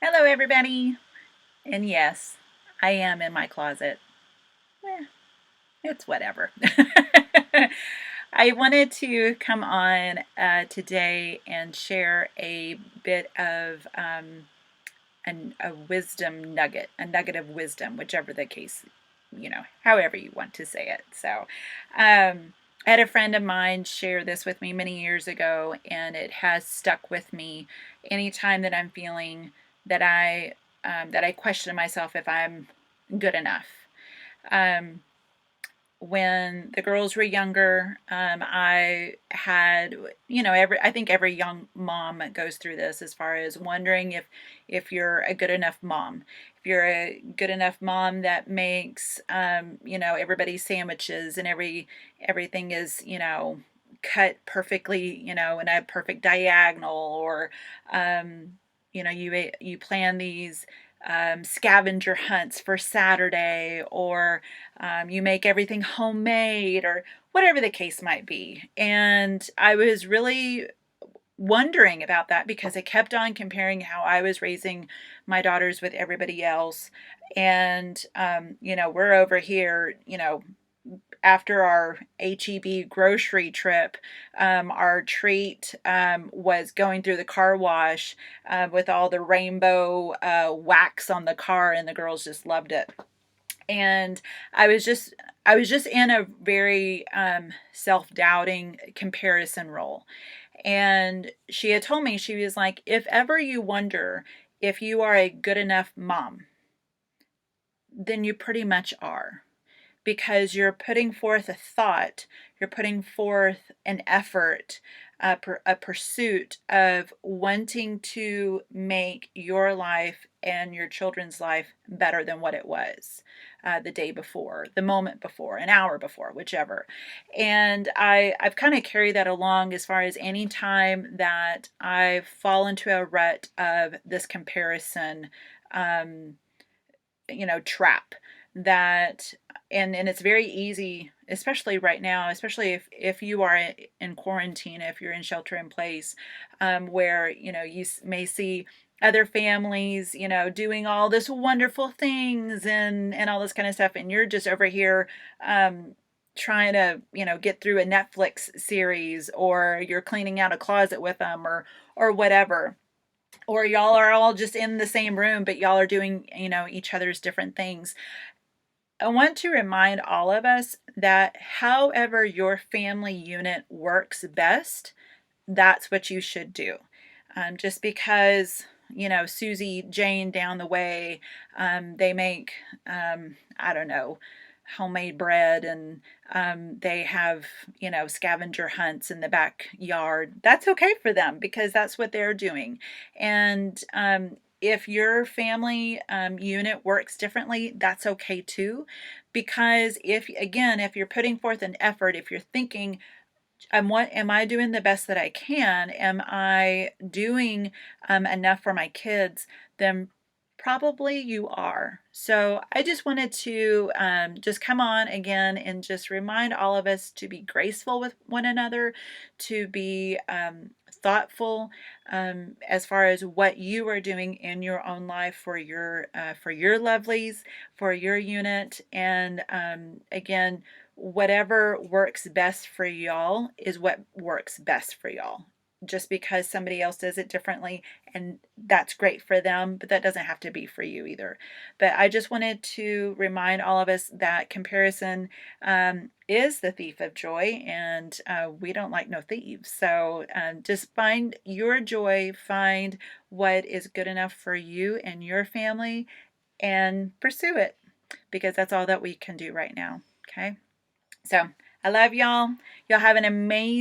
Hello, everybody. And yes, I am in my closet. Eh, it's whatever. I wanted to come on today and share a bit of a wisdom nugget, a nugget of wisdom, whichever the case, however you want to say it. So, I had a friend of mine share this with me many years ago, and it has stuck with me anytime that I'm feeling that I question myself if I'm good enough. Um, when the girls were younger, I had, I think every young mom goes through this as far as wondering if you're a good enough mom, if you're a good enough mom that makes, everybody sandwiches and everything is, cut perfectly, in a perfect diagonal, or, you plan these scavenger hunts for Saturday, or you make everything homemade, or whatever the case might be. And I was really wondering about that because I kept on comparing how I was raising my daughters with everybody else. And, we're over here, after our HEB grocery trip, our treat was going through the car wash with all the rainbow wax on the car, and the girls just loved it. And I was just I was just in a very self-doubting comparison role. And she had told me, she was like, if ever you wonder if you are a good enough mom, then you pretty much are, because you're putting forth a thought, you're putting forth an effort, a pursuit of wanting to make your life and your children's life better than what it was the day before, the moment before, an hour before, whichever. And I've kind of carried that along as far as any time that I fall into a rut of this comparison, um, trap that, and it's very easy, especially right now, especially if you are in quarantine, if you're in shelter in place, where you may see other families, doing all this wonderful things and all this kind of stuff, and you're just over here trying to get through a Netflix series, or you're cleaning out a closet with them, or whatever, or y'all are all just in the same room, but y'all are doing, each other's different things. I want to remind all of us that however your family unit works best, that's what you should do. Just because, Susie Jane down the way, they make, I don't know, homemade bread, and they have, scavenger hunts in the backyard. That's okay for them because that's what they're doing. And if your family unit works differently, that's okay too. Because if you're putting forth an effort, if you're thinking, am I doing the best that I can? Am I doing enough for my kids? Then probably you are. So I just wanted to just come on again and just remind all of us to be graceful with one another, to be thoughtful as far as what you are doing in your own life for your lovelies, for your unit, and again, whatever works best for y'all is what works best for y'all. Just because somebody else does it differently, and that's great for them, but that doesn't have to be for you either. But I just wanted to remind all of us that comparison is the thief of joy, and we don't like no thieves. So just find your joy, find what is good enough for you and your family, and pursue it, because that's all that we can do right now. Okay. So I love y'all. Y'all have an amazing